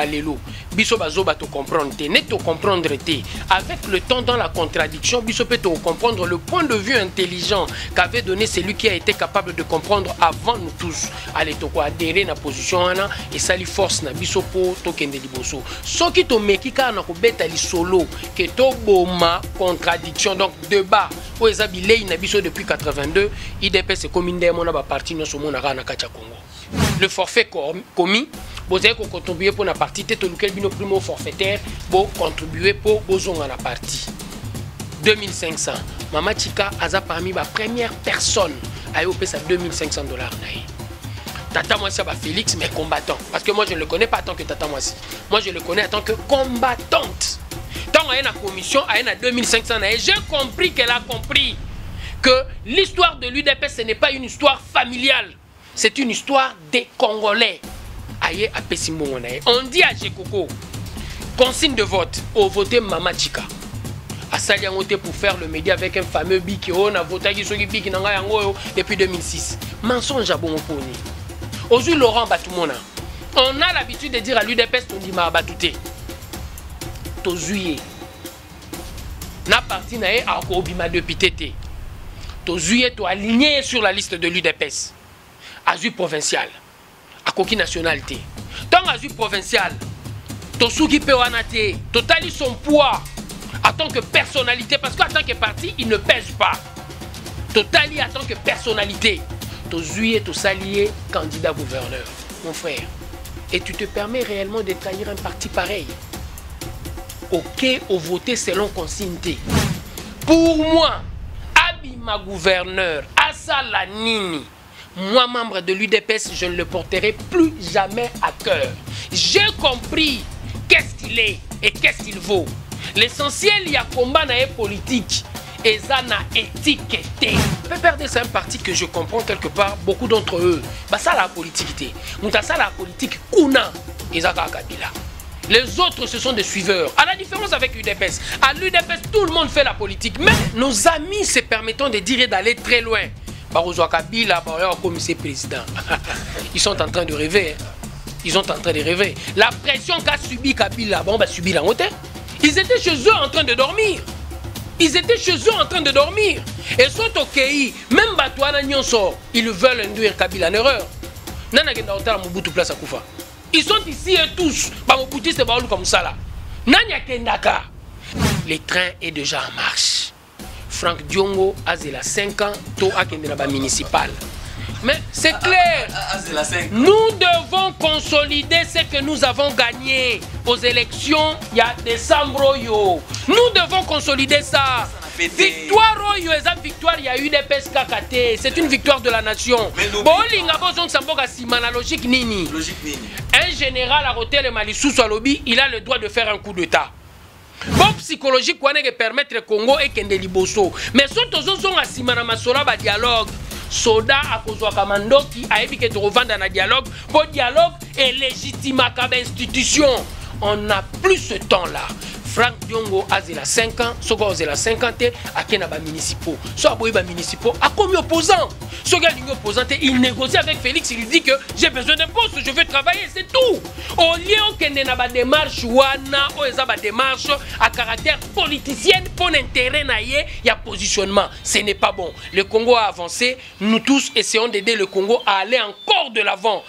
Allélo, biso bazoba te comprendre te, ne te comprendre te. Avec le temps dans la contradiction, biso peut te comprendre le point de vue intelligent qu'avait donné celui qui a été capable de comprendre avant nous tous. Allez, to quoi adhérer na position ana et sali force na biso po to kende liboso. So qui to meki ka na ko beta li solo que to boma contradiction donc débat. O ezabilei na biso depuis 82, IDPS commune de ba parti no so mona na kacha Congo. Le forfait commis, vous avez contribué pour la partie, tête auquel bino primo forfaitaire, pour contribuer pour bozonga la partie. 2500. Mama Chika a parmi ma première personne à payer ça $2500. Tata Mwasi a Félix, mais combattant. Parce que moi je ne le connais pas tant que Tata Mwasi. Moi je le connais en tant que combattante. Tant qu'elle a une commission, elle a 2500. Et j'ai compris qu'elle a compris que l'histoire de l'UDPS, ce n'est pas une histoire familiale. C'est une histoire des Congolais. Aïe, à Pessimbonae. On dit à Jekoko, consigne de vote, au voter Mama Chika. À Saliangote pour faire le média avec un fameux bic, on a voté depuis 2006. Mensonge à bon pony. Aujourd'hui, Laurent Batoumona. On a l'habitude de dire à l'UDPS, on dit Mabatouté. Tozuye. Na parti nae a Obima de Pitete. Tozuye, to aligné sur la liste de l'UDPS. Azur provincial, à coquille nationalité. Tant azur provincial, Tosuki Pewanate, totali son poids en tant que personnalité, parce qu'en tant que parti, il ne pèse pas. Totali en tant que personnalité, Tozuye, Tosalié, candidat gouverneur, mon frère. Et tu te permets réellement de trahir un parti pareil. Ok, au voter selon consigne. Pour moi, Abima gouverneur, Asala Nini. Moi, membre de l'UDPS, je ne le porterai plus jamais à cœur. J'ai compris qu'est-ce qu'il est et qu'est-ce qu'il vaut. L'essentiel, il y a combat dans les politiques. Et ça n'a éthique. PPRD, c'est un parti que je comprends quelque part, beaucoup d'entre eux. Bah, ça, la politique. Ça, la politique, Kuna, Isaka Kabila. Les autres, ce sont des suiveurs. À la différence avec l'UDPS. À l'UDPS, tout le monde fait la politique. Mais nos amis se permettant de dire et d'aller très loin. Kabila, comme c'est président. Ils sont en train de rêver. Ils sont en train de rêver. La pression qu'a subi Kabila, bon, bah, subi la montée. Ils étaient chez eux en train de dormir. Ils étaient chez eux en train de dormir. Et sont au pays, même Batouana Nyonso, ils veulent induire Kabila en erreur. Ils sont ici et tous. Comme ça là. Le train est déjà en marche. Franck Diongo a 5 ans, to a Kenderaba municipal. Mais c'est clair, nous devons consolider ce que nous avons gagné aux élections il y a décembre. Nous devons consolider ça. Victoire, victoire, il y a eu des PSKKT. C'est une victoire de la nation. Un général à Rotel et Malissou Salobi, il a le droit de faire un coup d'État. Bon psychologique quoi ne permettre Congo et Kende Liboso. Mais surtout sont à Simana Masola ba dialogue. Soda à Kozwa Kamandoki a évité de revendre un dialogue. Pour dialogue et légitime comme institution. On n'a plus ce temps là. Franck Diongo a 5 ans, Sogo a 50 ans, à Kenaba municipaux. Soit Boïba municipaux, à combien opposant? Soga opposant, il négocie avec Félix, il dit que j'ai besoin d'un poste, je veux travailler, c'est tout. Au lieu qu'il n'y ait pas de démarche, wana, ou une démarche à caractère politicien, pour l'intérêt, il y a positionnement. Ce n'est pas bon. Le Congo a avancé, nous tous essayons d'aider le Congo à aller encore de l'avant.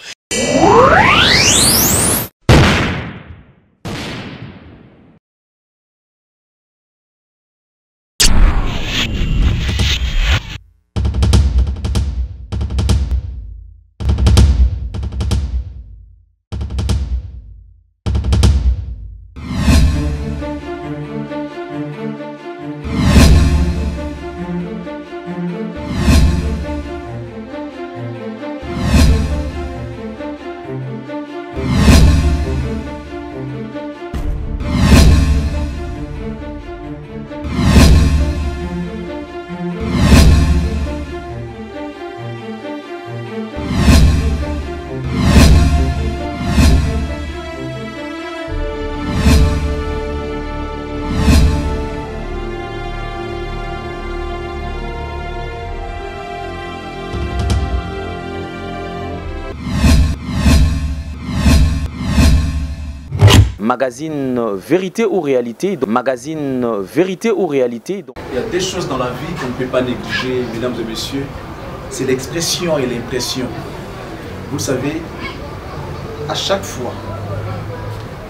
magazine Vérité ou Réalité. Magazine Vérité ou Réalité. Il y a des choses dans la vie qu'on ne peut pas négliger, mesdames et messieurs. C'est l'expression et l'impression. Vous savez, à chaque fois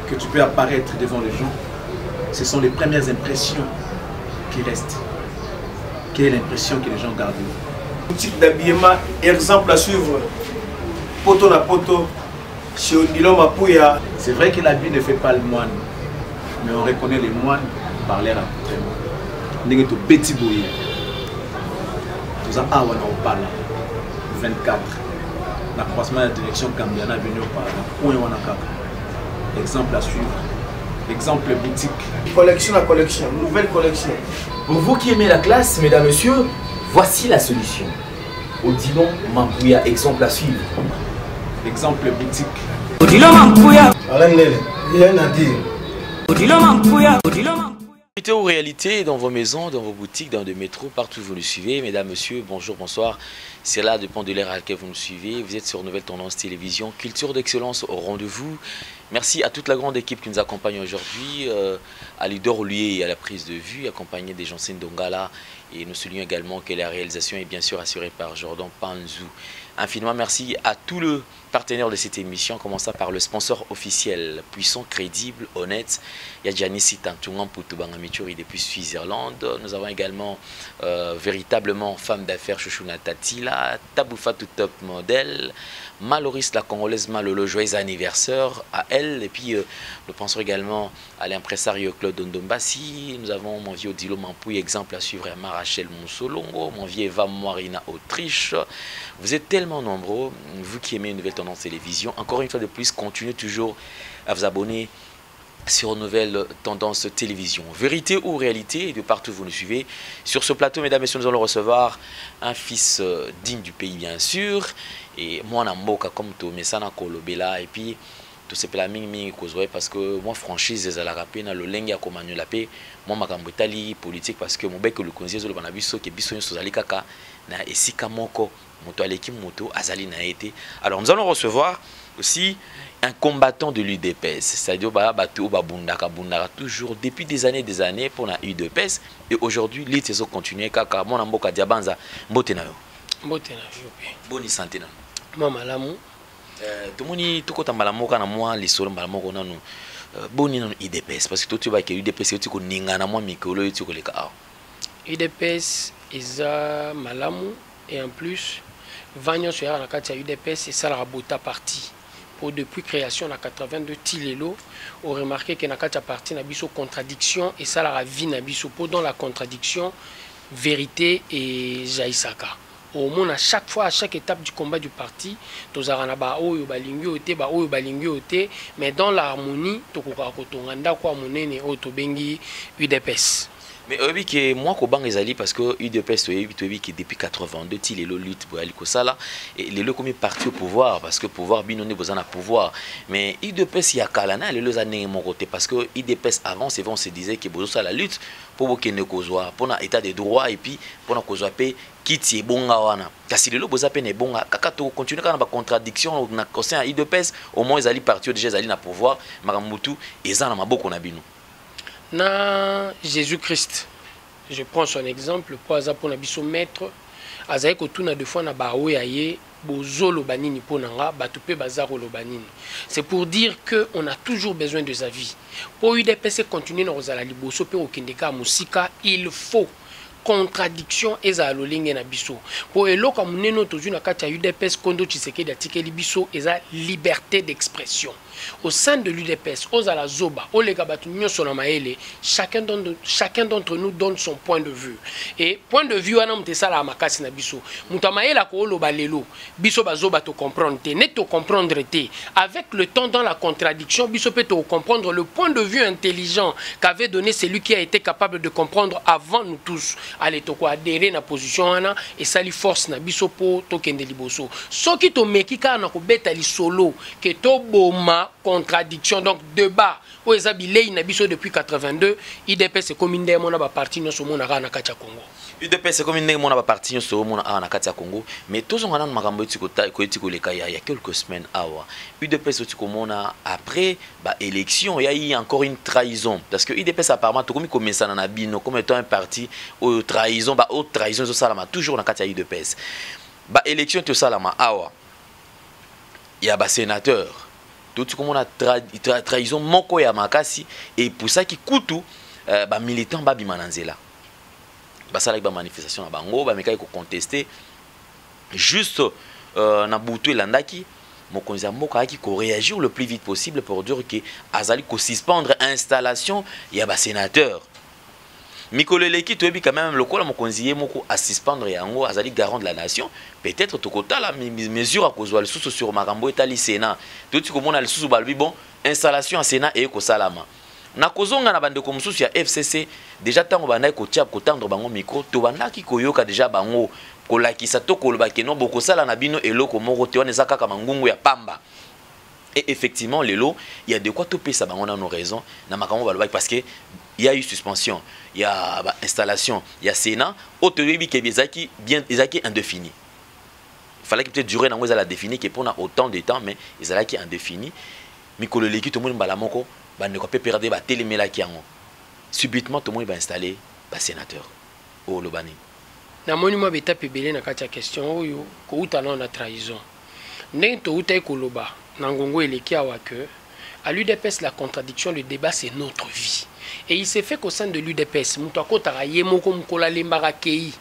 que tu peux apparaître devant les gens, ce sont les premières impressions qui restent. Quelle est l'impression que les gens gardent? Boutique d'habillement, exemple à suivre. Poto na poto, chez Odilo Mapouya. C'est vrai que l'habit ne fait pas le moine, mais on reconnaît les moines par leur accoutrement. Nous sommes petit bouillé. Nous sommes à 24. L'accroissement de la direction Cambiana venu par là. Exemple à suivre. Exemple boutique. Collection à collection, nouvelle collection. Pour vous qui aimez la classe, mesdames, messieurs, voici la solution. Odilon Mapouya, exemple à suivre. Exemple boutique. Odilon Mapouya. Alain Nele, rien à dire. Odilon Mapouya. Odilon Mapouya. Vérité ou Réalité, dans vos maisons, dans vos boutiques, dans des métros, partout où vous nous suivez. Mesdames, messieurs, bonjour, bonsoir. C'est là, dépend de l'ère à laquelle vous nous suivez. Vous êtes sur Nouvelle Tendance Télévision, culture d'excellence au rendez-vous. Merci à toute la grande équipe qui nous accompagne aujourd'hui, à Lidor Lié à la prise de vue, accompagné des Janssen Dongala. Et nous soulignons également que la réalisation est bien sûr assurée par Jordan Panzou. Infiniment merci à tous les partenaires de cette émission, commençant par le sponsor officiel, puissant, crédible, honnête. Il y a Janice Tantungan Poutoubangamichuri depuis Suisse-Irlande. Nous avons également véritablement femme d'affaires Chouchouna Tatila, Taboufatou Top Model, Maloris la Congolaise Malolo, joyeux anniversaire à elle. Et puis nous pensons également à l'impresario Claude Ndombassi. Nous avons mon vieux Odilo Mapouya, exemple à suivre à Marachel Moussolongo, mon vieux Eva Moirina Autriche. Vous êtes tellement nombreux, vous qui aimez une nouvelle tendance télévision. Encore une fois de plus, continuez toujours à vous abonner sur Nouvelle Tendance Télévision. Vérité ou Réalité, de partout vous nous suivez. Sur ce plateau, mesdames et messieurs, nous allons recevoir un fils digne du pays, bien sûr. Et moi, Namboka, comme tout, mais ça n'a kolobela. Et puis, tout ce pela mingi kozwe parce que moi franchise ezala rapena le lengi ya komanyo la paix moi makambo etali politique parce que mon bec le conseiller zo le bana biso ke biso nso zali kaka na esika moko moto aleki moto azali na été. Alors nous allons recevoir aussi un combattant de l'UDPS, c'est-à-dire bato babundaka bundaka toujours depuis des années pour la UDPS et aujourd'hui l'ité zo continuer kaka mon mboka diabanza mbote na yo boni santé na mama lamu. Tomoni toko tambala moka na moi les solo mbala moko nanu boni nanu IDPS parce que toi tu vas que IDPS tu ko ninga na moi mikolo tu ko leka a IDPS eza malamu et en plus vanyo sur la kati ya UDPS et ça la rabota parti pour depuis création na 82 tilelo on remarqué que na kati ya parti na biso contradiction et ça la vie na biso pour dans la contradiction vérité et jaisaka. Au moins à chaque fois, à chaque étape du combat du parti, mais dans l'harmonie, mais oui que moi ko bang ezali parce que UDPS qui depuis 82 ti les lutte pour aller ça là et les comme parti au pouvoir parce que pouvoir binone besoin à pouvoir mais UDPS ya kalana les les années mon côté parce que UDPS avant c'est on se disait que besoin la lutte pour que ne kozwa pour un état de droit et puis pour kozwa paix kiti bonga wana kasi lelo boza pe ne bonga kaka to continuer kana ba contradiction na conseil UDPS au moins ezali parti déjà ezali na pouvoir makamutu eza na maboko na bino na Jésus-Christ. Je prends son exemple pour Azaponabiso maître. Azaeko tuna deux fois na bawe aye bozolo banini ponanga batupe bazaro lo banini. C'est pour dire que on a toujours besoin de sa vie. Pour UDPS continuer na ozala liboso pe okendeka musika, il faut contradiction eza lolinge na biso. Pour eloka muneno tozu na kati ya UDPS kondo Tshisekedi atikeli biso eza liberté d'expression. Au sein de l'UDPS, Ozala Zoba, chacun d'entre nous donne son point de vue. Et point de vue, on a ça la makasi na biso. Mutamaela ko lo balelo, biso bazoba to comprendre te, net to comprendre te. Avec le temps dans la contradiction, biso peut to comprendre le point de vue intelligent qu'avait donné celui qui a été capable de comprendre avant nous tous, allez to ko adhérer na position wana et sali force na biso po to kende liboso soki to meki ka na ko beta li solo que to boma contradiction donc débat o ezabilei na biso depuis 82 IDPS c'est comme ndemo na ba parti no so mona na kacha Congo UDPS comme ndemo na ba parti no so mona na kacha Congo mais tous on a makambo etiko leka il y a quelques semaines awa UDPS otiko mona après ba élection il y a eu encore une trahison parce que UDPS apparemment to komi commencer na bino comme étant un parti au trahison ba haute trahison so salama toujours na kacha UDPS ba élection to salama awa il y a ba sénateur tout comme on a trahison moko ya makasi et pour ça qui coûte ba militant ba bimananzela ba sala ba manifestation na bango ba mekai ko contester juste na butu landaki mokonzi moko qui ko réagir le plus vite possible pour dire que azali ko suspendre installation ya ba sénateur Mikolo Leki toyebi quand même lokola mokonzi moko à suspendre yango azali garant de la nation peut-être tokota la mesure à kozwa le sous sur makambo etali Sénat tout comme on a le sous balbi bon installation à Sénat et ko salama na kozonga na bande ko mususu ya FCC déjà tango banda ko tia ko tendre bango micro to banda ki koyoka déjà bango ko lakisa to ko lobaki no boko sala na bino eloko moko te wana ezaka ka mangungu ya pamba. Et effectivement, Lelo, il y a de quoi tout ça, on a nos raisons, parce qu'il y a eu suspension, il y a installation, il y a Sénat, autorisé qui est bien indéfini. Il fallait peut-être durer dans la définie qui pendant autant de temps, mais ils allaient qui indéfini. Mais que le liquide tout le monde balamoko, ne peut pas perdre la téléméla qui subitement tout le monde va installer le sénateur au Lobani. Na monument beta pebele na katia question oyo ko utana na trahison. Ndenge to utai koloba. Nangongo eleki awa que à l'UDPS la contradiction, le débat c'est notre vie. Et il s'est fait qu'au sein de l'UDPS, mutako taraye moko mukola lembara kei.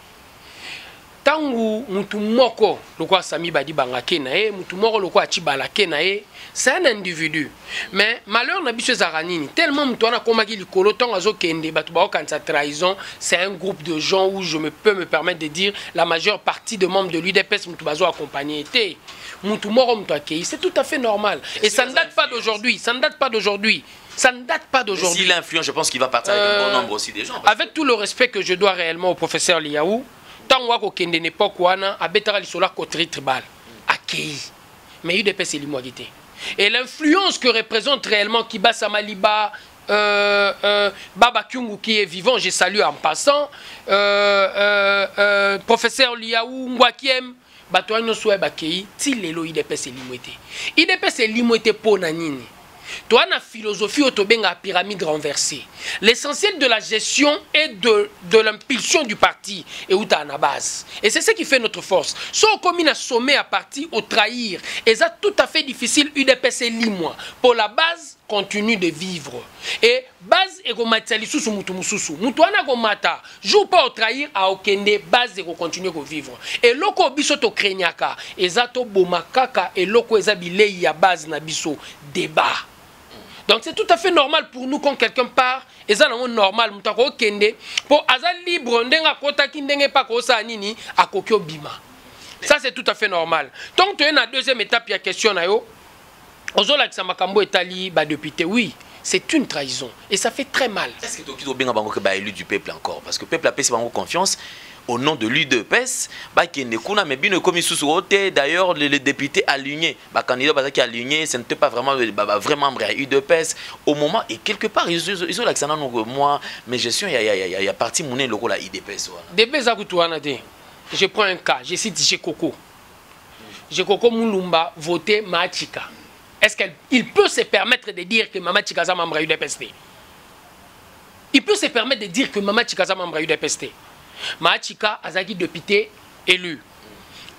Tangu mutu moko lokwa sami badi bangake na e mutu moko lokwa achibala ke na e c'est un individu. Mais malheur na biso zaranini tellement mutu ana komaki likolo tango azo kende batu ba okanisa trahison, c'est un groupe de gens où je peux me permettre de dire la majeure partie de membres de l'UDPS mutu bazo accompagner été. Mutu moko mutu akei, c'est tout à fait normal et ça ne date pas d'aujourd'hui, ça ne date pas d'aujourd'hui. Ça ne date pas d'aujourd'hui. S'il influence, je pense qu'il va partir avec un bon nombre aussi des gens. Avec tout le respect que je dois réellement au professeur Liaou, tant que kende n'époque wana abetara lisola kotri tribal akei mais UDPS c'est l'imoagité et l'influence que représente réellement Kibasa Maliba Baba Kyungu qui est vivant, je salue en passant professeur Liaou Ngwakiem bato wana soe bakei ti lelo UDPS c'est l'imoité. UDPS c'est l'imoité pour nanini. Toi, la philosophie autobenga pyramide renversée. L'essentiel de la gestion et de l'impulsion du parti est où tu as la base. Et c'est ce qui fait notre force. Si on commune à sommer à parti au trahir, et ça tout à fait difficile, UDPS est limois. Pour la base, continue de vivre. Et base et go matali sous mutu mususu. Mutu ana go mata, joue pas au trahir à okende base et go continue de vivre. Et loko biso to krenyaka, et ça to bomakaka et loko ezabile ya base na biso débat. Donc c'est tout à fait normal pour nous quand quelqu'un part et ça c'est normal mutako kende pour azal libre ndenga kota ki ndenge pa ko sa nini akokyo bima. Ça c'est tout à fait normal. Donc tu es na deuxième étape il y a question na yo. Ozola ki makambo etali ba député oui, c'est une trahison et ça fait très mal. Est-ce que tu dois bien bango que ba élu du peuple encore parce que le peuple a payé bango confiance au nom de l'UDPS, d'ailleurs les députés alignés, les candidats qui alignés, ce n'était pas vraiment membre à l'UDPS au moment et quelque part ils ont l'accent moi mais gestion il y a parti monnaie logo la UDPS. Je prends un cas, je cite Jekoko. Jekoko Mulumba voté Machika. Est-ce qu'il peut se permettre de dire que Mama Chika est membre à l'UDPS? Il peut se permettre de dire que Mama Chika est membre à l'UDPS. Machika Azaki député élu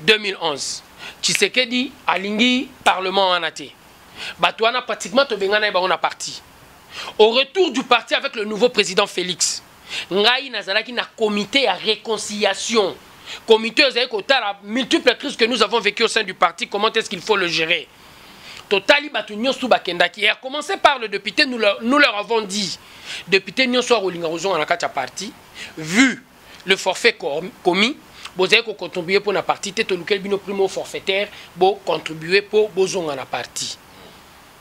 2011. Tshisekedi alingi parlement en athée. Batouana pratiquement to bengana ba on a parti. Au retour du parti avec le nouveau président Félix, ngai nazalaki na comité à réconciliation. Comité azaki kotala multiples crises que nous avons vécues au sein du parti, comment est-ce qu'il faut le gérer. Totali batu nyonso bakendaki et à commencer par le député nous leur avons dit député nyonso rolinga rozon na kati ya parti vu le forfait commis, vous avez contribué pour la partie, vous avez bino primo forfaitaire, vous contribuer pour bozonga la partie.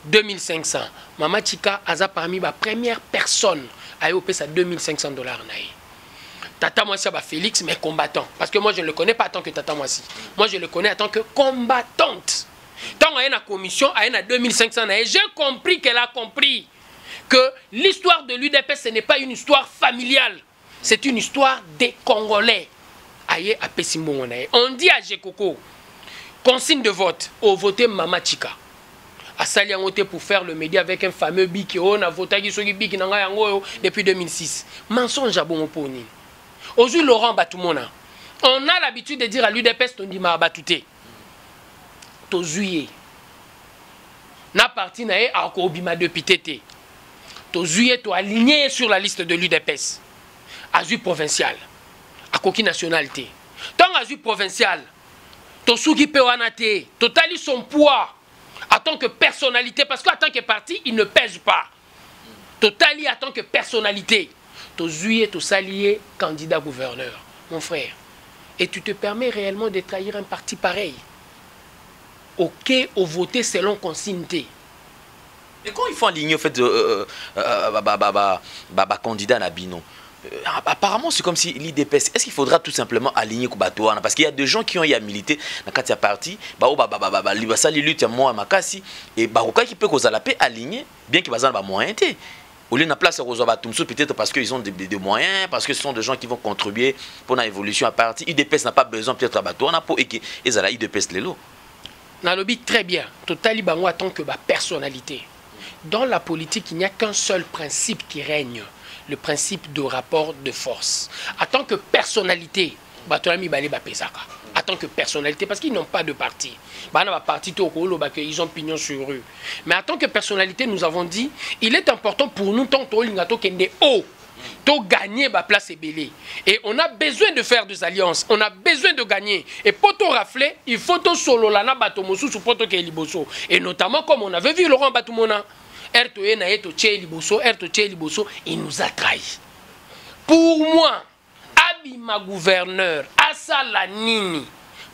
2500. Mama Chika a parmi la première personne à payer ça $2500. Tata Mwasi ba Félix, mais combattant. Parce que moi, je ne le connais pas en tant que Tata Mwasi. Moi, je le connais en tant que combattante. Tant qu'elle a une commission, elle a 2500 j'ai compris qu'elle a compris que l'histoire de l'UDPS, ce n'est pas une histoire familiale. C'est une histoire des Congolais. Aïe, à Pessimbo, on dit à Jekoko, consigne de vote, au voter Mama Chika. À Saliangote pour faire le média avec un fameux bic, on a voté depuis 2006. Mensonge à bon poni. Aujourd'hui, Laurent Batoumona, on a l'habitude de dire à l'UDPS, on dit Marabatouté. Tozuye. Na parti na a Kobima de Pitete. Tozuye, to aligné sur la liste de l'UDPS. Azui provincial. A Koki nationalité. Tant Azui provincial, Tosuki Pewanate, totali son poids. En tant que personnalité, parce qu'en tant que parti, il ne pèse pas. Totali en tant que personnalité. Tozuye, to salié, candidat gouverneur. Mon frère. Et tu te permets réellement de trahir un parti pareil. Ok, au voter selon consigne. Mais quand ils font aligner, en fait, candidat Nabino, apparemment, c'est comme si l'IDPS, est-ce qu'il faudra tout simplement aligner Kubatouana? Parce qu'il y a des gens qui ont aligné dans le parti, et qui peut causer la paix aligné, bien qu'ils aient des moyens. Au lieu de place peut-être parce qu'ils ont des moyens, parce que ce sont des gens qui vont contribuer pour l'évolution à parti. l'IDPS n'a pas besoin peut-être de Batouana pour qu'ils aient l'IDPS Lelo. Nalobi très bien, Totali Bango attend que ma personnalité. Dans la politique, il n'y a qu'un seul principe qui règne, le principe de rapport de force. En tant que personnalité, Batolami Balé Bapesaka. En tant que personnalité, parce qu'ils n'ont pas de parti. Ils ont pignon sur eux. Mais en tant que personnalité, nous avons dit, il est important pour nous, tant que Kende haut, de gagner ma place est belée. Et on a besoin de faire des alliances. On a besoin de gagner. Et pour te rafler, il faut te solo lana batomosu sous poto ke liboso. Et notamment comme on avait vu Laurent Batumona, il nous a trahis. Pour moi, Abima gouverneur, Assala Nini,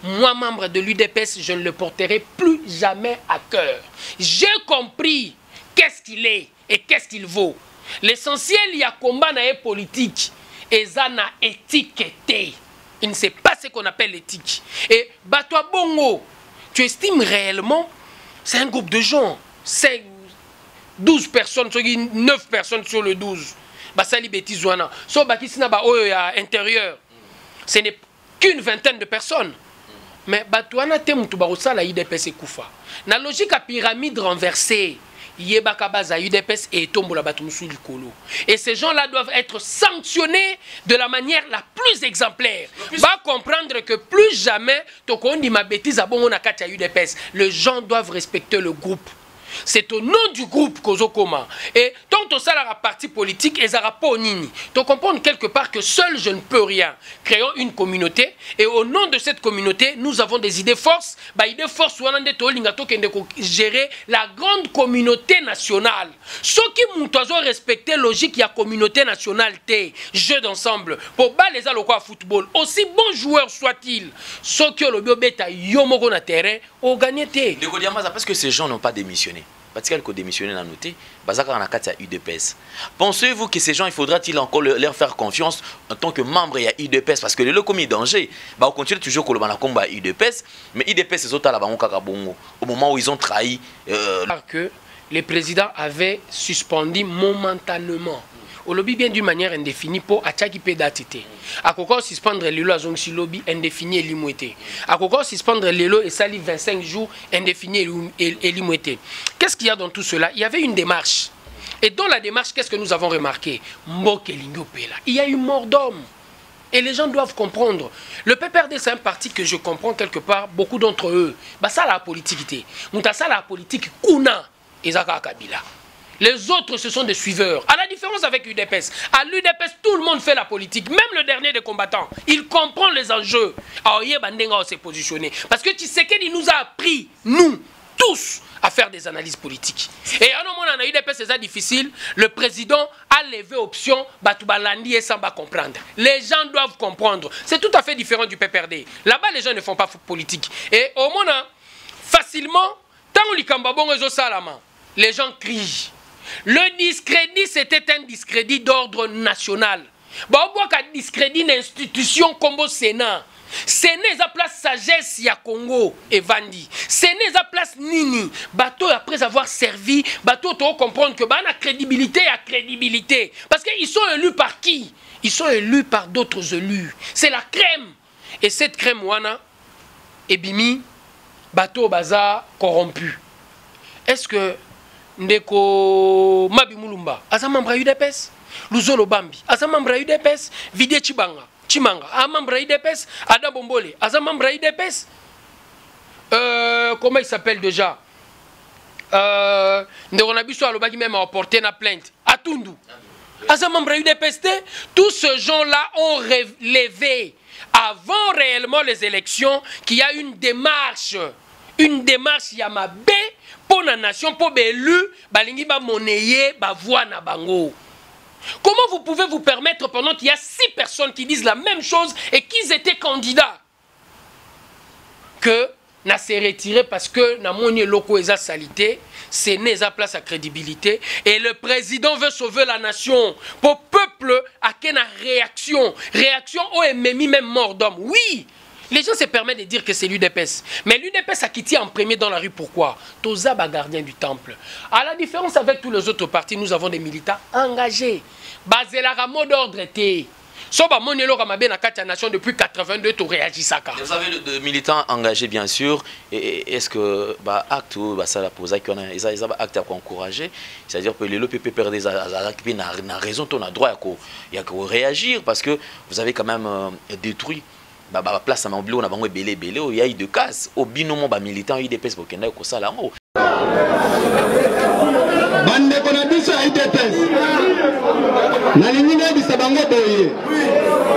moi membre de l'UDPS, je ne le porterai plus jamais à cœur. J'ai compris qu'est-ce qu'il est et qu'est-ce qu'il vaut. L'essentiel, il y a combat dans les politiques. Et ça n'a étiqueté. Il ne sait pas ce qu'on appelle l'éthique. Et Batwa Bongo, tu estimes réellement, c'est un groupe de gens. C'est 12 personnes, 9 personnes sur le 12. Basali Betizouana. So Bakisina ba oya intérieur. Ce n'est qu'une vingtaine de personnes. Mais Batouana Temutu Barossa la IDPS Koufa. La logique à pyramide renversée. Et ces gens-là doivent être sanctionnés de la manière la plus exemplaire. Va comprendre que plus jamais, les gens doivent respecter le groupe. C'est au nom du groupe Kozokoma. Et tant que ça la parti politique, et ça pas nini. Tu comprends quelque part que seul je ne peux rien. Créons une communauté et au nom de cette communauté, nous avons des idées forces. Bah idées forces gérer la grande communauté nationale. Ceux qui m'ont respecté logique, il y a communauté nationale T, jeu d'ensemble. Pour bas les alloquats football, aussi bon joueur soit-il, ceux qui ont le biobeta yomoro na terrain, au gagné T. Parce que ces gens n'ont pas démissionné. Parce qu'ils ont démissionné dans noté, UDPS. Pensez-vous que ces gens, il faudra-t-il encore leur faire confiance en tant que membre à UDPS? Parce que le commis danger, on continue toujours que le combat à UDPS, mais UDPS c'est au moment où ils ont trahi. Que le président avait suspendu momentanément. Au lobby bien d'une manière indéfinie pour attaquer pédatité. À quoi suspendre les lois à lobby indéfini et limité. À quoi suspendre les lois et sali 25 jours indéfini et limité. Qu'est-ce qu'il y a dans tout cela? Il y avait une démarche. Et dans la démarche, qu'est-ce que nous avons remarqué? Il y a eu mort d'homme. Et les gens doivent comprendre. Le PPRD, c'est un parti que je comprends quelque part, beaucoup d'entre eux. Bah ça la politique. Ça la politique Kuna et Zaka Kabila. Les autres, ce sont des suiveurs. À la différence avec l'UDPS. À l'UDPS, tout le monde fait la politique. Même le dernier des combattants. Il comprend les enjeux. Alors, Bandenga s'est positionné. Parce que Tshisekedi nous a appris, nous, tous, à faire des analyses politiques. Et à un moment, dans l'UDPS, c'est ça difficile. Le président a levé option, Batoubalandi et Samba comprendre. Les gens doivent comprendre. C'est tout à fait différent du PPRD. Là-bas, les gens ne font pas politique. Et au moment, facilement, tant que les gens crient. Le discrédit, c'était un discrédit d'ordre national. baobwaka discrédit na institution comme Sénat. Sénat eza place sagesse ya Congo evandi. Sénat eza place nini. Bateau après avoir servi, bateau to comprendre que ba na crédibilité à crédibilité. Parce qu'ils sont élus par qui? Ils sont élus par d'autres élus. C'est la crème. Et cette crème wana ebimi bateau baza corrompu. Est-ce que Ndeko Mabi Mulumba aza membre UDPS? Luzolo Bambi aza membre UDPS? Vide Chimanga a membre UDPS? Ada Bombole aza membre UDPS? Comment il s'appelle déjà? Ndeko Nabiso alobaki même a porté na plainte. Atundu aza membre UDPS? Tous ces gens-là ont relevé avant réellement les élections qu'il y a une démarche Yamabé pour la nation, pour l'élu, balingi ba monnayer, ba voix na bango. Comment vous pouvez vous permettre pendant qu'il y a 6 personnes qui disent la même chose et qu'ils étaient candidats que n'a s'est retiré parce que na moni loko eza salité, c'est né sa place à crédibilité et le président veut sauver la nation pour peuple à quelle réaction au ennemi même mort d'homme. Oui. Les gens se permettent de dire que c'est l'UDPS. Mais l'UDPS a quitté en premier dans la rue. Pourquoi? Tozaba gardien du temple. À la différence avec tous les autres partis, nous avons des militants engagés. Basé la mot d'ordre était. Soba monelo kamabé na kati nation depuis 82 to réagit saka. Vous avez de militants engagés bien sûr. Et est-ce que acte ça la pose qu'on a ils acte à encourager, c'est-à-dire que le PP perd des na raison on a droit à réagir parce que vous avez quand même détruit place à m'oublier on a bango belé il y a eu de casse au binomo ba militant UDPS pour kenda ko sala ngo bande ko na biso UDPS na lingine bisa bango boye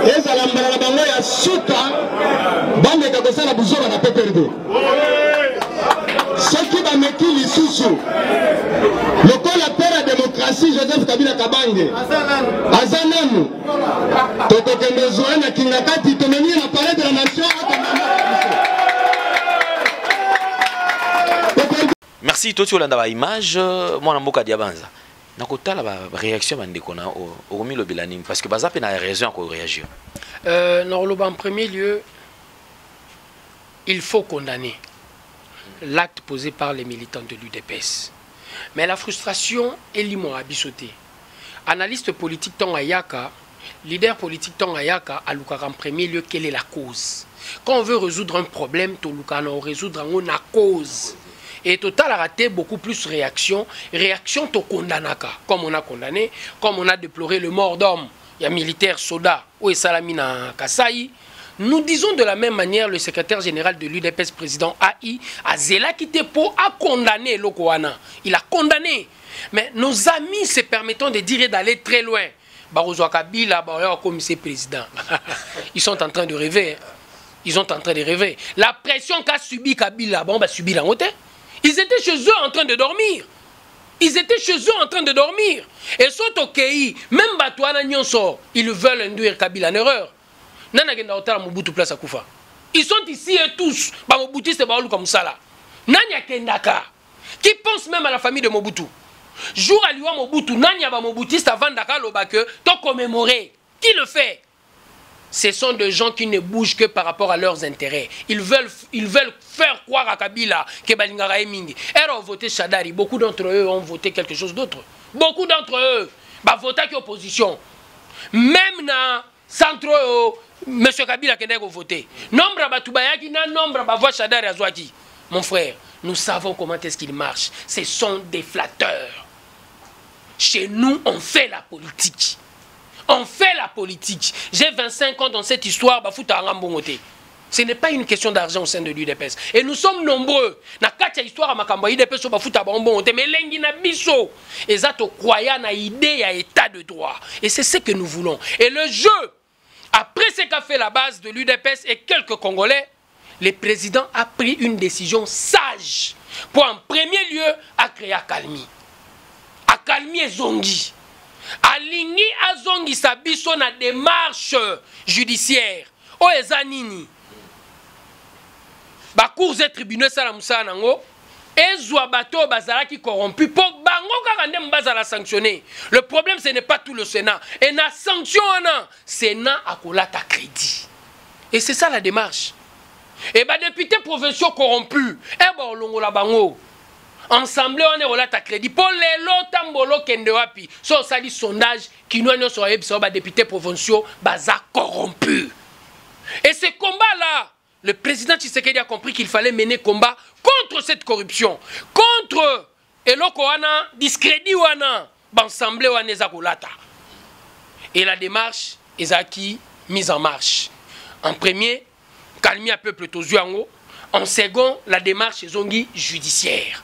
eza la mbala bango ya suka bande ka ko sala buzoba na PPRD ce qui va mettre lisusu le col la paix la démocratie Joseph Kabila Kabange azananu toko kende zoe na kingakati toneni na palais de la nation. Merci toi tu olanda ba image moi na mboka diabanza nakotala ba réaction bandeko na okomi lo belani parce que baza pe na raison à réagir. En premier lieu, il faut condamner l'acte posé par les militants de l'UDPS. Mais la frustration est limon à bisoté. Analyste politique Tongayaka, leader politique Tongayaka, a en premier lieu quelle est la cause. Quand on veut résoudre un problème, on résoudre une cause. Et Total a raté beaucoup plus réaction to kondanaka, comme on a condamné, comme on a déploré le mort d'homme. Il y a militaire Soda, ou Salamina Kasai. Nous disons de la même manière, le secrétaire général de l'UDPS, président AI, a zéla quitté pour a condamné Lokoana. Il a condamné. Mais nos amis se permettant de dire d'aller très loin. Barozo Kabila, comme c'est président. Ils sont en train de rêver. Ils sont en train de rêver. La pression qu'a subi Kabila, bon, bah, subi la montée. Ils étaient chez eux en train de dormir. Ils étaient chez eux en train de dormir. Et sont au pays, même Batouana Nyonso, ils veulent induire Kabila en erreur. Ils sont ici et tous. Qui pense même à la famille de Mobutu. Jour à l'Iwa Mobutu, Nanya Mobutiste avant Dakar Lobake, t'as commémoré. Qui le fait? Ce sont des gens qui ne bougent que par rapport à leurs intérêts. Ils veulent faire croire à Kabila que Balingara est Mingi. Ils ont voté Chadari. Beaucoup d'entre eux ont voté quelque chose d'autre. Beaucoup d'entre eux ont voté opposition. Même dans centre, M. Kabila qui a voté. Nombre Batoubayaki, nombre Bavois Chadari Azouaki. Mon frère, nous savons comment est-ce qu'ils marchent. Ce sont des flatteurs. Chez nous, on fait la politique. On fait la politique. J'ai 25 ans dans cette histoire. Ce n'est pas une question d'argent au sein de l'UDPS. Et nous sommes nombreux. Na katia histoire à Makamba UDPS mais lengi na biso. Et ça to croyant na idée à état de droit. Et c'est ce que nous voulons. Et le jeu, après ce qu'a fait la base de l'UDPS et quelques Congolais, le président a pris une décision sage pour en premier lieu à créer Akalmi. Akalmi et Zongi. Alingi Azongi Sabiso na démarche judiciaire. O ezanini. Ba cours et tribunaux salamusa nango. Ezwa bato bazala qui corrompu pour bango bango kaka nde mbaza la sanctionner. Le problème ce n'est pas tout le Sénat. Et na sanction ana Sénat akolata crédit. Et c'est ça la démarche. Et bah députés provinciaux corrompus, eh bah olongola bango. Ensemble on est relata crédit pour les lots tambolo kende wapi. So ça dit sondage qui nous a sur ebso ba députés provinciaux baza corrompus. Et ce combat là, le président Tshisekedi a compris qu'il fallait mener combat contre cette corruption, contre eloko wana discrédit wana ensemble wana ezakolata. Et la démarche ezaki mise en marche. En premier, calmer un peuple tozuango. En second, la démarche zongi judiciaire.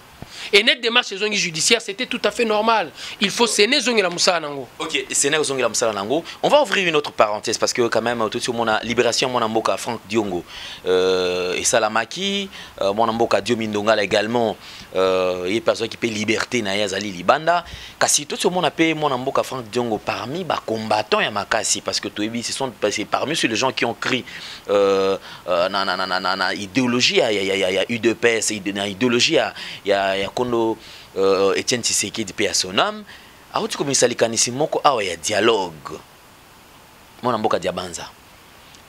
Et notre démarche zongi judiciaire, c'était tout à fait normal. Il faut séner zongi la moussa nango. Ok, séner zongi la moussa nango. On va ouvrir une autre parenthèse parce que quand même tout sur mon libération mon amboka Franck Diongo et Salamaki, mon amboka Diomindonga également et personne qui peut liberté na yazali libanda. Kasi tout sur mon appel mon amboka Franck Diongo parmi ba combattants ya makasi parce que tout ce sont parmi ceux les gens qui ont crié na idéologie ya UDPS idéologie ya kondo Etienne Tshisekedi pe ya sonam auti komisa likanisi moko awa ya dialogue mona mboka diabanza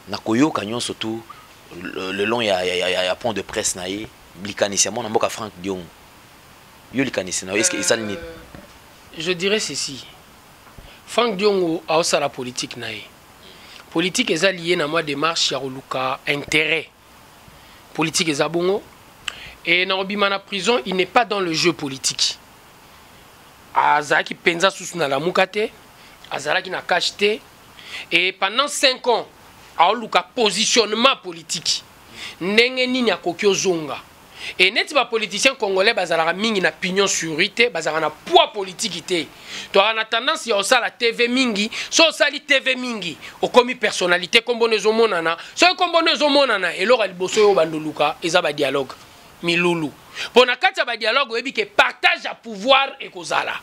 na koyoka nyonso tout le long ya pont de presse na ye likanisi mona mboka Franck Diongo yo likanisi na est-ce que ça ni je dirais ceci. Franck Diongo a aussi la politique na ye politique est liée na moi démarche ya luka intérêt politique est bongo. Et dans la prison, il n'est pas dans le jeu politique. Azaki penza sous na la mukate, Azaki na kachete. Et pendant 5 ans, a eu positionnement politique. Ndenge nini akokyo zonga. Et net ba politicien congolais bazala mingi na pignon sur ité, bazala na poids politique ité. Tu as la tendance ya osala TV mingi, so sali TV mingi, o komi personnalité kombonezo monana, so kombonezo monana et lora liboso yo bandoluka, eza ba dialogue. Milulu. Pour na kati ba dialogue webi ke partage à pouvoir et kozala.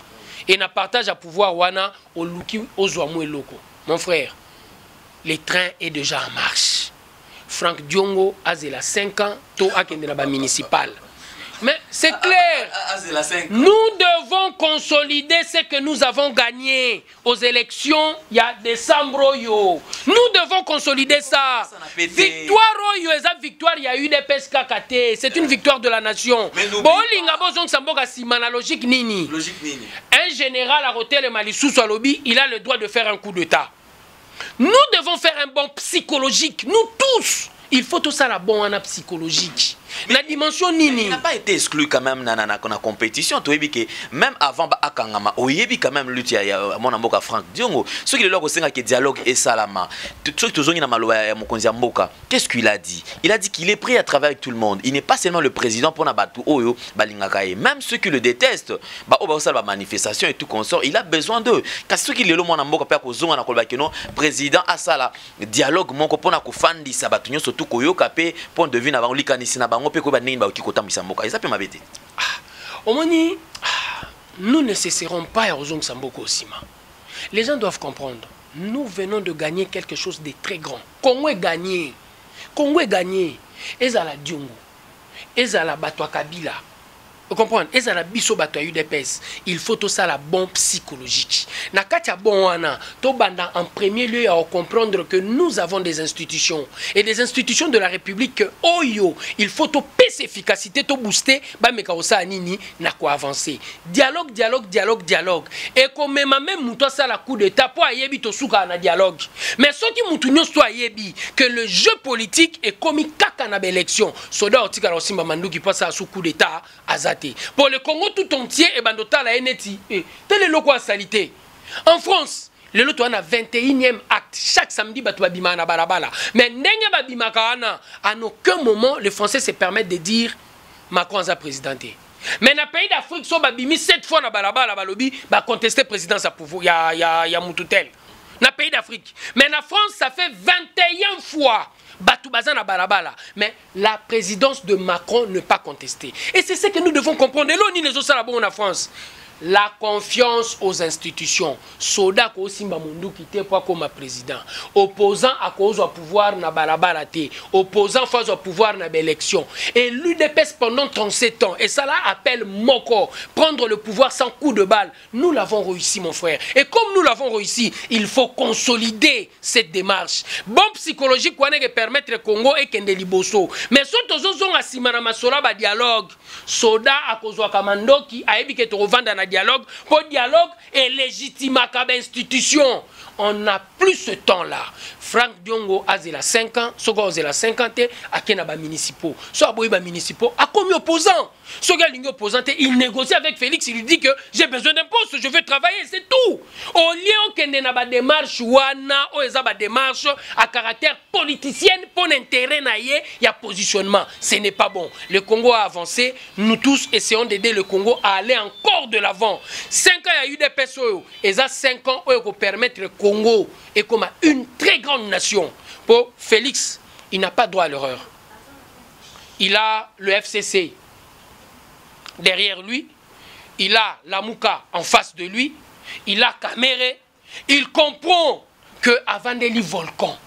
Et na partage à pouvoir wana o luki ozwamu eloko. Mon frère, le train est déjà en marche. Franck Diongo a 5 ans, to akende na ba municipal. Mais c'est clair, nous devons consolider ce que nous avons gagné aux élections il y a décembre. Nous devons consolider ça. Victoire, victoire, il y a eu des PSKKT. C'est une victoire de la nation. Un général a roté le Malissou sur lobby, il a le droit de faire un coup d'État. Nous devons faire un bon psychologique, nous tous. Il faut tout ça la bonne psychologique. La dimension nini. Il n'a pas été exclu quand même dans la compétition. Tu sais que même avant Akangama, oyebi quand même lutte ya mon amboka Franck Diongo. Ce qui est là aussi que dialogue et salama. Tout ce qui na maloya ya mokonzi mboka. Qu'est-ce qu'il a dit? Il a dit qu'il est prêt à travailler avec tout le monde. Il n'est pas seulement le président pour na batu oyo balingaka ye. Même ceux qui le détestent, ba oba sala manifestation et tout consort, il a besoin d'eux. Parce que qui est le mon amboka pa ko zonga na kolba keno président asala dialogue moko pona ko fandi sabatu nyo surtout koyoka pe point de vue na bango likanisi na bango. Nous ne cesserons pas à Ozong Samboko Osima. Les gens doivent comprendre. Nous venons de gagner quelque chose de très grand. Congo est gagné. Congo est gagné. Ezala Diongo. Ezala Batwa Kabila. Vous comprenez? Ezala biso Batwa UDPS. Il faut tout ça la bombe psychologique. Nakatia bonwana. To banda en premier lieu à comprendre que nous avons des institutions et des institutions de la République que oyo il faut to pèse efficacité to booster ba meka osa nini na ko avancer. Dialogue dialogue dialogue dialogue. Et comme même muto ça la coup d'état pour ayebi to suka na dialogue. Mais ce qui mutu nyonso ayebi que le jeu politique est commis kaka na élection. Soda otika la simba mandu qui passe à sous coup d'état azate. Pour le Congo tout entier et bandota la NETI. Tel est le quoi salité. En France, le lot a 21e acte. Chaque samedi, batouabima na balabala. Mais n'engue babima kaana. À aucun moment, les Français se permettent de dire Macron a présidenté. Mais dans le pays d'Afrique, so babimi 7 fois na balabala balobi, ba contester présidence à pouvoir. Ya Moutoutel. Dans le pays d'Afrique. Mais en France, ça fait 21 fois. Batoubazana balabala. Mais la présidence de Macron ne pas contester. Et c'est ce que nous devons comprendre. Et là, on les autres en France. la confiance aux institutions. Soda ko simba mundu kité pour comme président. Opposant à cause au pouvoir na balabarate. Opposant face au pouvoir na élection. Et l'UDPS pendant 37 ans. Et ça là appelle Moko. Prendre le pouvoir sans coup de balle. Nous l'avons réussi mon frère. Et comme nous l'avons réussi, il faut consolider cette démarche. Bon psychologique quoi ne permettre le Congo et Kende Liboso. Mais surtout zon a simana masola ba dialogue. Soda à cause wa kamandoki a ebi ke to revendre na dialogue pour dialogue et légitime à institution. On n'a plus ce temps-là. Franck Diongo a 5 ans, Sogo a 50 ans, à Kenaba municipaux. Soit Boïba municipaux, à combien opposant? Ce gars opposant, il négocie avec Félix, il lui dit que j'ai besoin d'un poste, je veux travailler, c'est tout. Au lieu qu'il n'y ait pas de démarche, wana, ou une démarche à caractère politicien, pour l'intérêt, il y a positionnement. Ce n'est pas bon. Le Congo a avancé, nous tous essayons d'aider le Congo à aller encore de l'avant. 5 ans, il y a eu des personnes, et ça 5 ans, pour permettre le Congo et comme une très grande nation. Pour Félix, il n'a pas droit à l'erreur. Il a le FCC derrière lui, il a la Mouka en face de lui, il a Caméré, il comprend que avant de volcan.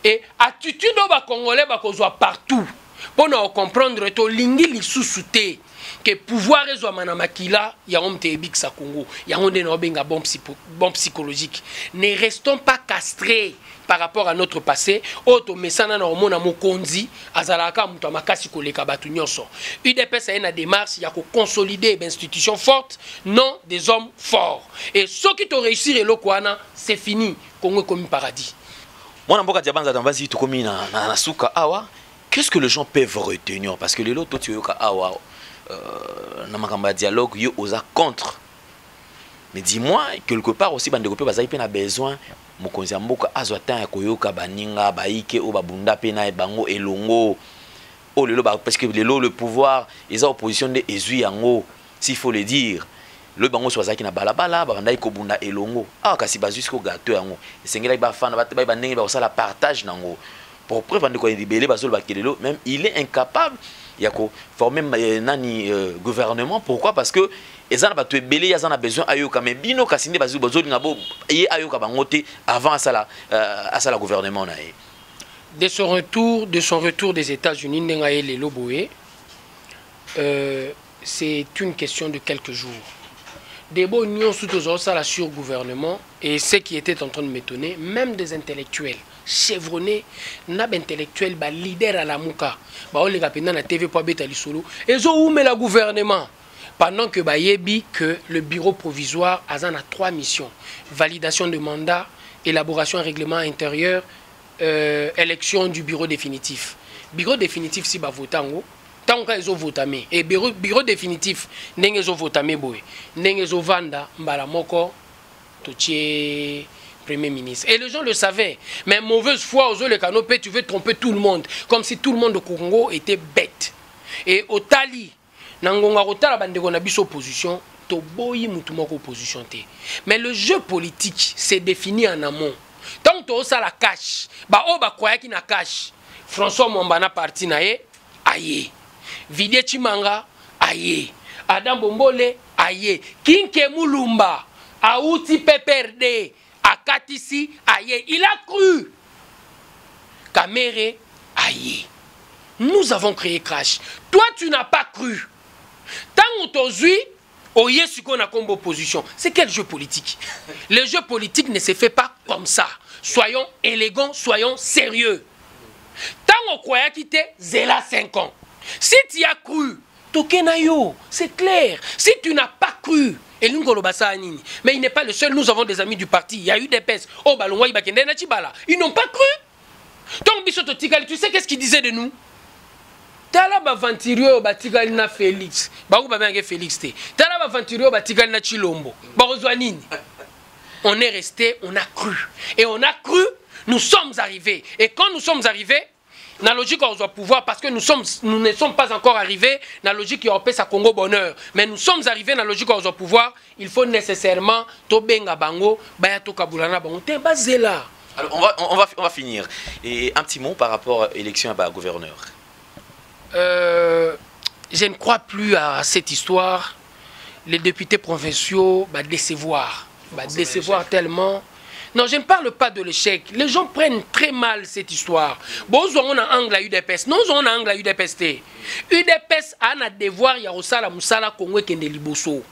Et attitude au Congolais va partout. Pour nous comprendre que lingi li sous-souté que pouvoir est manamakila ya on te bik sa Congo ya on de benga bon psychologique. Ne restons pas castrés par rapport à notre passé. Auto mesana na omona mokonzi azalaka muto makasi koleka batu nyonso. UDPS a une démarche ya ko consolider une institution forte, non des hommes forts. Et ceux qui t'ont réussi le kwana, c'est fini. Congo comme paradis. Moi mboka diabanza dambazi to komi na suka awa. Qu'est-ce que les gens peuvent retenir? Parce que les lots, tu as un dialogue, ils sont contre. Mais dis-moi, quelque part aussi, bande de ils ont besoin. Mokonzi mboka azwatan koyoka baninga baike o babunda pena e bango elongo. Oh parce que le pouvoir, ils ont opposition de ezui yango, s'il faut le dire. Le bango soit qui na balabala, baranda ko bunda elongo. Ah kasi bazus ko gâteau yango. Sengela ba fana ba banenge ba la partage nango. Pour preuve même il est incapable de former un gouvernement. Pourquoi? Parce que ils ont besoin avant le gouvernement. De son retour des États-Unis, c'est une question de quelques jours. Des beaux nions sous la sur-gouvernement et ce qui était en train de m'étonner, même des intellectuels chevronnés, n'ab intellectuels, leader à la mouka, on les rappelle dans la TV pour bêta lisolo, et ont mis le gouvernement pendant que yebi que le bureau provisoire a 3 missions: validation de mandat, élaboration d'un règlement intérieur, élection du bureau définitif. Bureau définitif si votango. Tant qu'ils ont voté, et bureau définitif, ils ont voté, ils ont vanda, mbalamoko, totier premier ministre. Et les gens le savaient. Mais mauvaise foi aux le canopé, tu veux tromper tout le monde. Comme si tout le monde au Congo était bête. Et au Tali, Nangonga Rota, la bande de opposition, toboyi mutumoko opposition. Mais le jeu politique s'est défini en amont. Tant que ça la cache, croyait qu'il na cache. François Mombana parti nae, aïe. Vidé Chimanga, aïe. Adam Bombole, aïe. Kinke Mulumba, Aouti PPRD, Akatisi, aïe. Il a cru. Kamere, aïe. Nous avons créé Crash. Toi, tu n'as pas cru. Tant aujourd'hui, oye ce qu'on a comme opposition. C'est quel jeu politique? Le jeu politique ne se fait pas comme ça. Soyons élégants, soyons sérieux. Tant on croyait qu'il était zéla 5 ans. Si tu as cru, Tokenayo, c'est clair. Si tu n'as pas cru, mais il n'est pas le seul, nous avons des amis du parti. Il y a eu des pèses. Oh, ils n'ont pas cru. Donc, tu sais qu'est-ce qu'ils disaient de nous? Talaba Ventirio Batigal na Félix. Félix. Talaba Ventirio Batigal na Chilombo. On est resté, on a cru. Et on a cru, nous sommes arrivés. Et quand nous sommes arrivés, la logique on doit pouvoir, parce que nous ne sommes pas encore arrivés, la logique européenne ça Congo bonheur. Mais nous sommes arrivés dans la logique on doit pouvoir, il faut nécessairement Tobenga Bango, Bayato Kabulana Bango, t'es basé là. Alors on va finir. Et un petit mot par rapport à l'élection à gouverneur. Je ne crois plus à cette histoire. les députés provinciaux bah, décevoir tellement. Non, je ne parle pas de l'échec. Les gens prennent très mal cette histoire. Bon, on a angle à UDPS. Non, on a angle à UDPS. UDPS a un devoir, il y a aussi la Moussala Congo qui est liboso.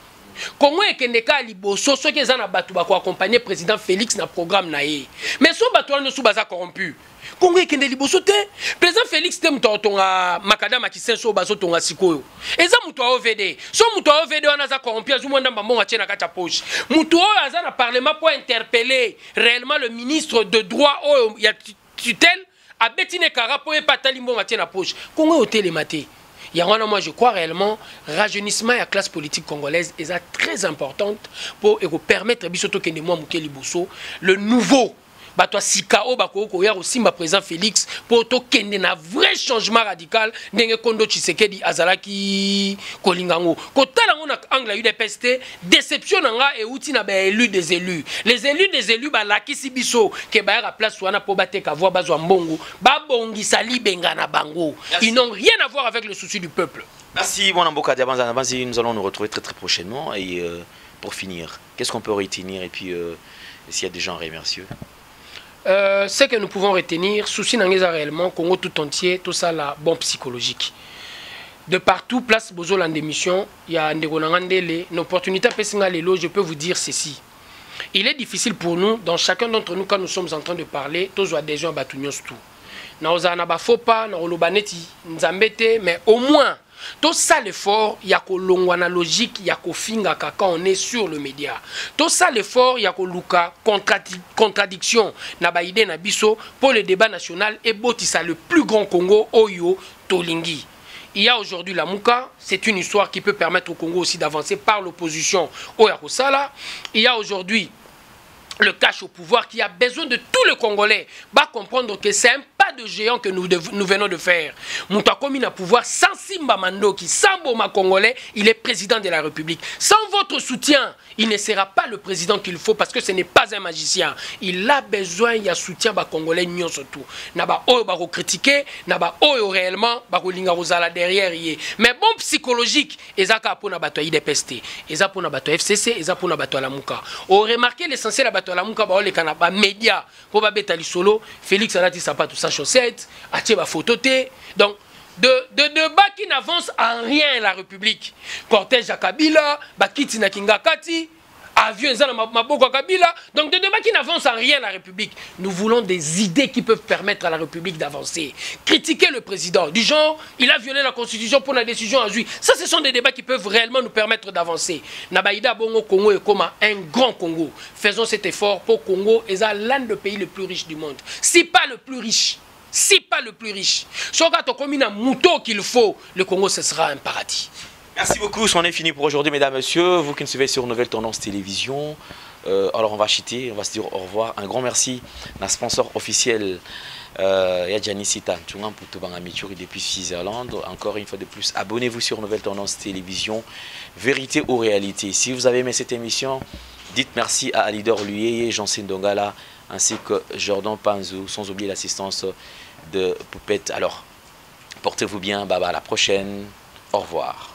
Congo est kendeka liboso, ceux qui ont accompagné le président Félix dans le programme naé. Mais ce bateau ne sont pas corrompu. Congo est kende liboso te. Président Félix te mutonga makadama kisenso bazo tonga sikoyo. Eza muto OVD. So muto OVD on a corrompu azumanda mbonga tchena kata poche. Muto aza na parlement pour interpeller réellement le ministre de droit o ya tutelle a betine kara pour epatali mbonga tchena poche. Congo est télématé. Moi, je crois réellement rajeunissement de la classe politique congolaise est très importante pour permettre le nouveau bato sikao bako ko ya aussi ma président Félix pour to kende na vrai changement radical ndenge kondo Tshisekedi azalaki kolingango ko tala ngona angla UDPS déception nga et outi na ba élus des élus ba lakisi biso ke ba ya place wana po bateka voix bazwa mbongo ba bongisa libenga na bango. Ils n'ont rien à voir avec le souci du peuple. Merci mon Mboka Diabanza, nous allons nous retrouver très prochainement et pour finir, qu'est-ce qu'on peut retenir et puis s'il y a des gens à remercier. Ce que nous pouvons retenir, souci n'engage réellement, Congo tout entier, tout ça la bombe psychologique. De partout, place Bozol en démission, il y a une opportunité à je peux vous dire ceci. Il est difficile pour nous, dans chacun d'entre nous, quand nous sommes en train de parler, tous les gens battunyons tout. Nous avons pas faux pas, nous avons mais au moins, tout ça l'effort, il y a que logique, il y a que finga quand on est sur le média. Tout ça l'effort, il y a que luka contradiction na ba idée na biso pour le débat national et botissa le plus grand Congo Oyo Tolingi. Il y a aujourd'hui la Mouka, c'est une histoire qui peut permettre au Congo aussi d'avancer par l'opposition au Yakosala. Il y a aujourd'hui le cache au pouvoir qui a besoin de tout le Congolais va comprendre que c'est un pas de géant que nous venons de faire. Moutakomi n'a pouvoir sans Simba Mandoki, sans Boma Congolais, il est président de la République. Sans votre soutien, il ne sera pas le président qu'il faut parce que ce n'est pas un magicien. Il a besoin, il y a soutien ba Congolais nyon surtout. Naba oyo ba critiquer, naba oyo réellement ba linga rozala derrière yé. Mais bon psychologique, ezaka pona bato IDPST, ezaka pona bato FCC, ezaka pona bato la Mouka. On remarqué l'essentiel la bato la Mouka ba ole kana ba média pour ba betali solo, Félix Alati sapato sa chaussette, atie ba photo té. Donc de débat qui n'avance en rien la République. Cortège à Kabila, Bakiti na Kingakati, avion à Maboko Kabila. Donc de débat qui n'avance en rien la République. Nous voulons des idées qui peuvent permettre à la République d'avancer. Critiquer le président, du genre, il a violé la Constitution pour la décision à lui. Ça, ce sont des débats qui peuvent réellement nous permettre d'avancer. Nabaïda Bongo Congo est comme un grand Congo. Faisons cet effort pour Congo et c'est l'un des pays les plus riches du monde. Si pas le plus riche. Si pas le plus riche. Soit quand on a un mouton qu'il faut, le Congo, ce sera un paradis. Merci beaucoup, c'en est fini pour aujourd'hui, mesdames, messieurs. Vous qui nous suivez sur Nouvelle Tendance Télévision. Alors on va chuter, on va se dire au revoir. Un grand merci à notre sponsor officiel, Yadjani Sita, depuis Switzerland. Encore une fois de plus, abonnez-vous sur Nouvelle Tendance Télévision. Vérité ou réalité. Si vous avez aimé cette émission, dites merci à Alidor Luyeye, Jean-Cine Dongala, ainsi que Jordan Panzou, sans oublier l'assistance de Poupette. Alors, portez-vous bien, baba, à la prochaine. Au revoir.